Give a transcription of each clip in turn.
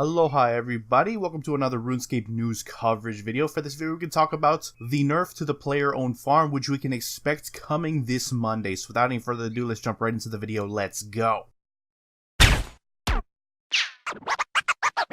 Aloha everybody, welcome to another RuneScape news coverage video. For this video we can talk about the nerf to the player-owned farm, which we can expect coming this Monday. So without any further ado, let's jump right into the video. Let's go.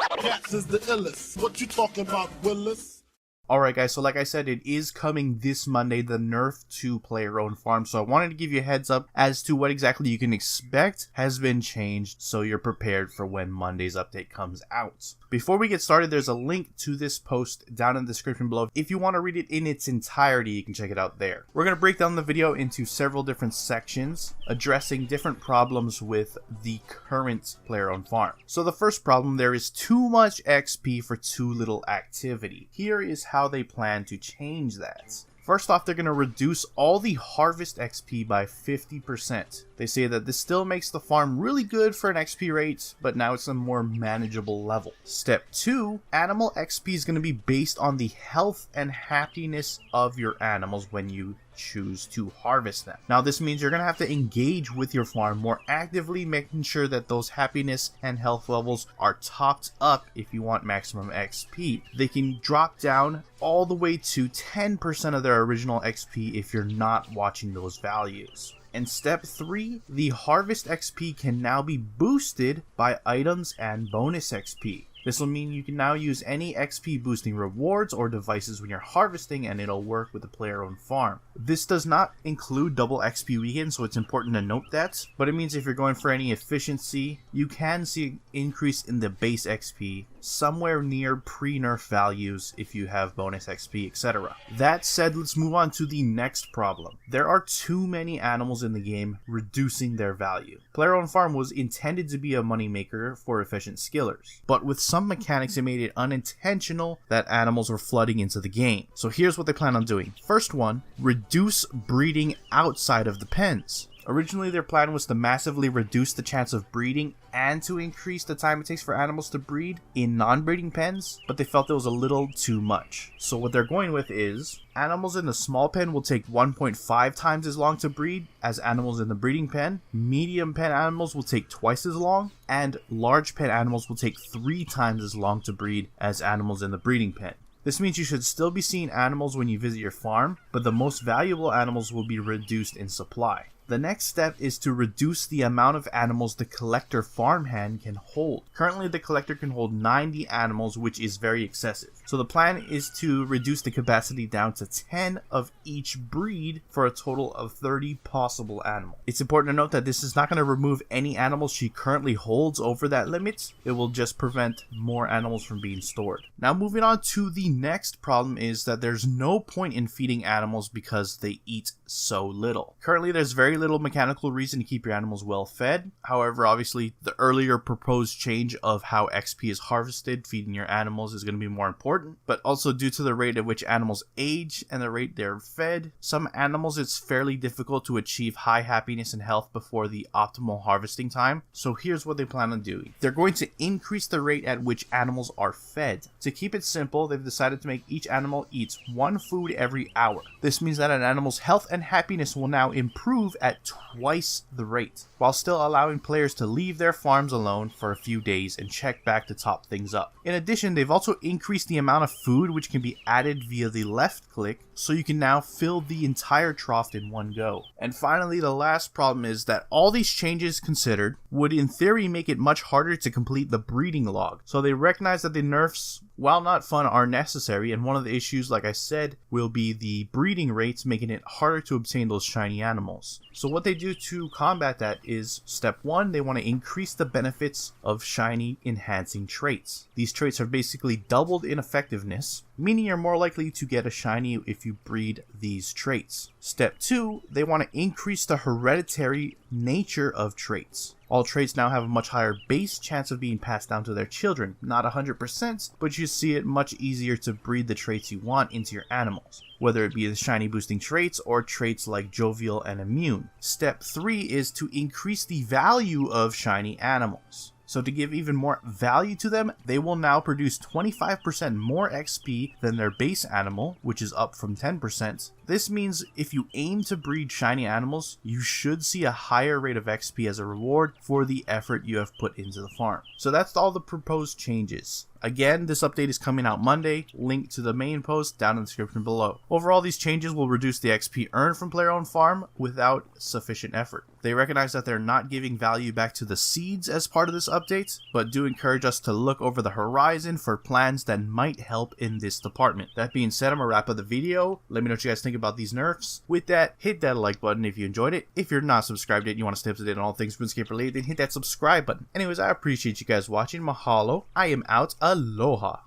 Jagex is the illest. What you talking about, Willis? Alright guys, so like I said, it is coming this Monday, the nerf to player-owned farm. So I wanted to give you a heads up as to what exactly you can expect has been changed, so you're prepared for when Monday's update comes out. Before we get started, there's a link to this post down in the description below. If you want to read it in its entirety, you can check it out there. We're going to break down the video into several different sections, addressing different problems with the current player-owned farm. So the first problem, there is too much XP for too little activity. Here is how they plan to change that. First off, they're going to reduce all the harvest XP by 50%. They say that this still makes the farm really good for an XP rate, but now it's a more manageable level. Step 2, animal XP is going to be based on the health and happiness of your animals when you choose to harvest them. Now this means you're going to have to engage with your farm more actively, making sure that those happiness and health levels are topped up if you want maximum XP. They can drop down all the way to 10% of their original XP if you're not watching those values. And step 3, the harvest XP can now be boosted by items and bonus XP. This will mean you can now use any XP boosting rewards or devices when you're harvesting, and it'll work with the player-owned farm. This does not include double XP weekends, so it's important to note that, but it means if you're going for any efficiency, you can see an increase in the base XP somewhere near pre-nerf values if you have bonus XP, etc. That said, let's move on to the next problem. There are too many animals in the game, reducing their value. Player-owned farm was intended to be a moneymaker for efficient skillers, but with some mechanics it made it unintentional that animals were flooding into the game. So here's what they plan on doing. First one, reduce breeding outside of the pens. Originally, their plan was to massively reduce the chance of breeding and to increase the time it takes for animals to breed in non-breeding pens, but they felt it was a little too much. So what they're going with is, animals in the small pen will take 1.5 times as long to breed as animals in the breeding pen, medium pen animals will take twice as long, and large pen animals will take 3 times as long to breed as animals in the breeding pen. This means you should still be seeing animals when you visit your farm, but the most valuable animals will be reduced in supply. The next step is to reduce the amount of animals the collector farmhand can hold. Currently, the collector can hold 90 animals, which is very excessive. So the plan is to reduce the capacity down to 10 of each breed for a total of 30 possible animals. It's important to note that this is not going to remove any animals she currently holds over that limit. It will just prevent more animals from being stored. Now moving on to the next problem is that there's no point in feeding animals because they eat so little. Currently, there's very little mechanical reason to keep your animals well fed. However, obviously the earlier proposed change of how XP is harvested, feeding your animals, is going to be more important, but also due to the rate at which animals age and the rate they're fed, some animals it's fairly difficult to achieve high happiness and health before the optimal harvesting time. So here's what they plan on doing. They're going to increase the rate at which animals are fed. To keep it simple, they've decided to make each animal eat 1 food every hour. This means that an animal's health and happiness will now improve at twice the rate, while still allowing players to leave their farms alone for a few days and check back to top things up. In addition, they've also increased the amount of food which can be added via the left click, so you can now fill the entire trough in one go. And finally, the last problem is that all these changes considered would in theory make it much harder to complete the breeding log. So they recognize that the nerfs, while not fun, are necessary, and one of the issues, like I said, will be the breeding rates, making it harder to obtain those shiny animals. So what they do to combat that is, step 1, they want to increase the benefits of shiny enhancing traits. These traits are basically doubled in effectiveness, meaning you're more likely to get a shiny if you breed these traits. Step 2, they want to increase the hereditary nature of traits. All traits now have a much higher base chance of being passed down to their children. Not 100%, but you see it much easier to breed the traits you want into your animals, whether it be the shiny boosting traits or traits like jovial and immune. Step 3 is to increase the value of shiny animals. So to give even more value to them, they will now produce 25% more XP than their base animal, which is up from 10%. This means if you aim to breed shiny animals, you should see a higher rate of XP as a reward for the effort you have put into the farm. So that's all the proposed changes. Again, this update is coming out Monday, link to the main post down in the description below. Overall, these changes will reduce the XP earned from player-owned farm without sufficient effort. They recognize that they're not giving value back to the seeds as part of this update, but do encourage us to look over the horizon for plans that might help in this department. That being said, I'm gonna wrap up the video. Let me know what you guys think about these nerfs. With that, hit that like button if you enjoyed it. If you're not subscribed yet and you want to stay up to date on all things RuneScape related, then hit that subscribe button. Anyways, I appreciate you guys watching. Mahalo. I am out. Aloha.